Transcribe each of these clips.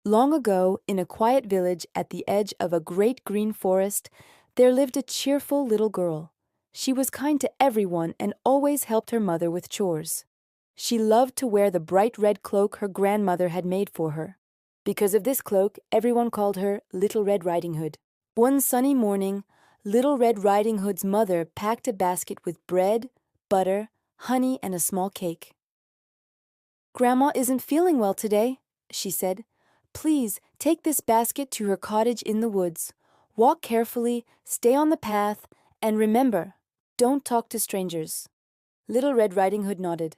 Long ago, in a quiet village at the edge of a great green forest, there lived a cheerful little girl. She was kind to everyone and always helped her mother with chores. She loved to wear the bright red cloak her grandmother had made for her. Because of this cloak, everyone called her Little Red Riding Hood. One sunny morning, Little Red Riding Hood's mother packed a basket with bread, butter, honey, and a small cake. "Grandma isn't feeling well today," she said. "Please take this basket to her cottage in the woods. Walk carefully, stay on the path, and remember, don't talk to strangers." Little Red Riding Hood nodded.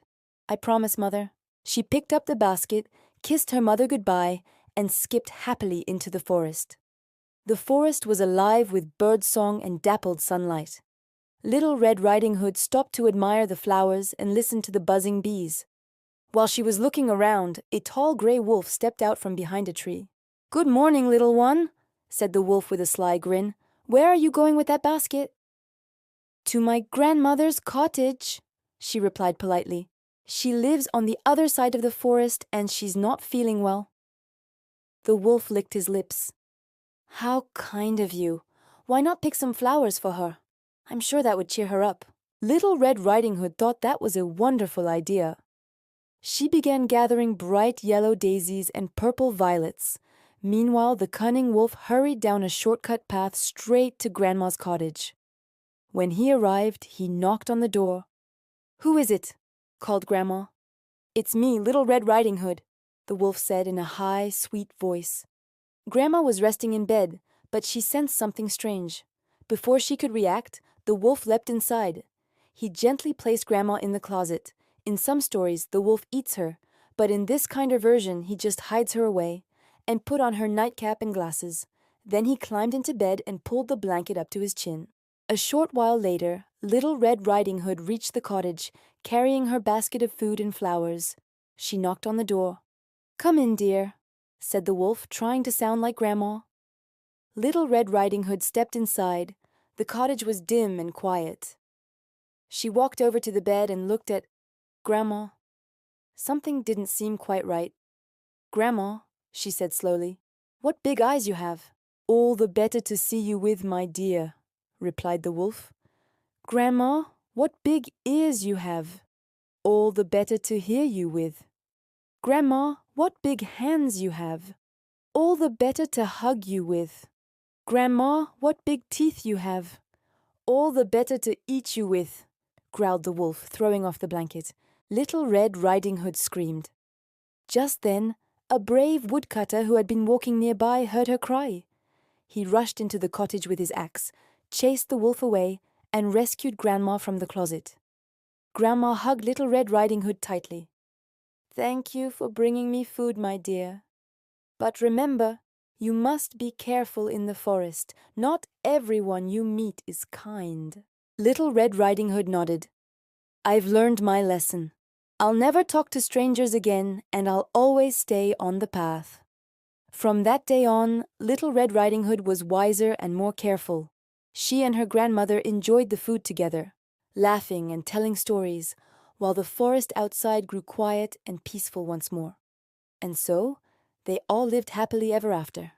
"I promise, Mother." She picked up the basket, kissed her mother goodbye, and skipped happily into the forest. The forest was alive with birdsong and dappled sunlight. Little Red Riding Hood stopped to admire the flowers and listen to the buzzing bees. While she was looking around, a tall gray wolf stepped out from behind a tree. "Good morning, little one," said the wolf with a sly grin. "Where are you going with that basket?" "To my grandmother's cottage," she replied politely. "She lives on the other side of the forest and she's not feeling well." The wolf licked his lips. "How kind of you. Why not pick some flowers for her? I'm sure that would cheer her up." Little Red Riding Hood thought that was a wonderful idea. She began gathering bright yellow daisies and purple violets. Meanwhile, the cunning wolf hurried down a shortcut path straight to Grandma's cottage. When he arrived, he knocked on the door. "Who is it?" called Grandma. "It's me, Little Red Riding Hood," the wolf said in a high, sweet voice. Grandma was resting in bed, but she sensed something strange. Before she could react, the wolf leapt inside. He gently placed Grandma in the closet. In some stories, the wolf eats her, but in this kinder version, he just hides her away and put on her nightcap and glasses. Then he climbed into bed and pulled the blanket up to his chin. A short while later, Little Red Riding Hood reached the cottage, carrying her basket of food and flowers. She knocked on the door. "Come in, dear," said the wolf, trying to sound like Grandma. Little Red Riding Hood stepped inside. The cottage was dim and quiet. She walked over to the bed and looked at Grandma. Something didn't seem quite right. "Grandma," she said slowly, "what big eyes you have." "All the better to see you with, my dear," replied the wolf. "Grandma, what big ears you have." "All the better to hear you with." "Grandma, what big hands you have." "All the better to hug you with." "Grandma, what big teeth you have." "All the better to eat you with," growled the wolf, throwing off the blanket. Little Red Riding Hood screamed. Just then, a brave woodcutter who had been walking nearby heard her cry. He rushed into the cottage with his axe, chased the wolf away, and rescued Grandma from the closet. Grandma hugged Little Red Riding Hood tightly. "Thank you for bringing me food, my dear. But remember, you must be careful in the forest. Not everyone you meet is kind." Little Red Riding Hood nodded. "I've learned my lesson. I'll never talk to strangers again, and I'll always stay on the path." From that day on, Little Red Riding Hood was wiser and more careful. She and her grandmother enjoyed the food together, laughing and telling stories, while the forest outside grew quiet and peaceful once more. And so, they all lived happily ever after.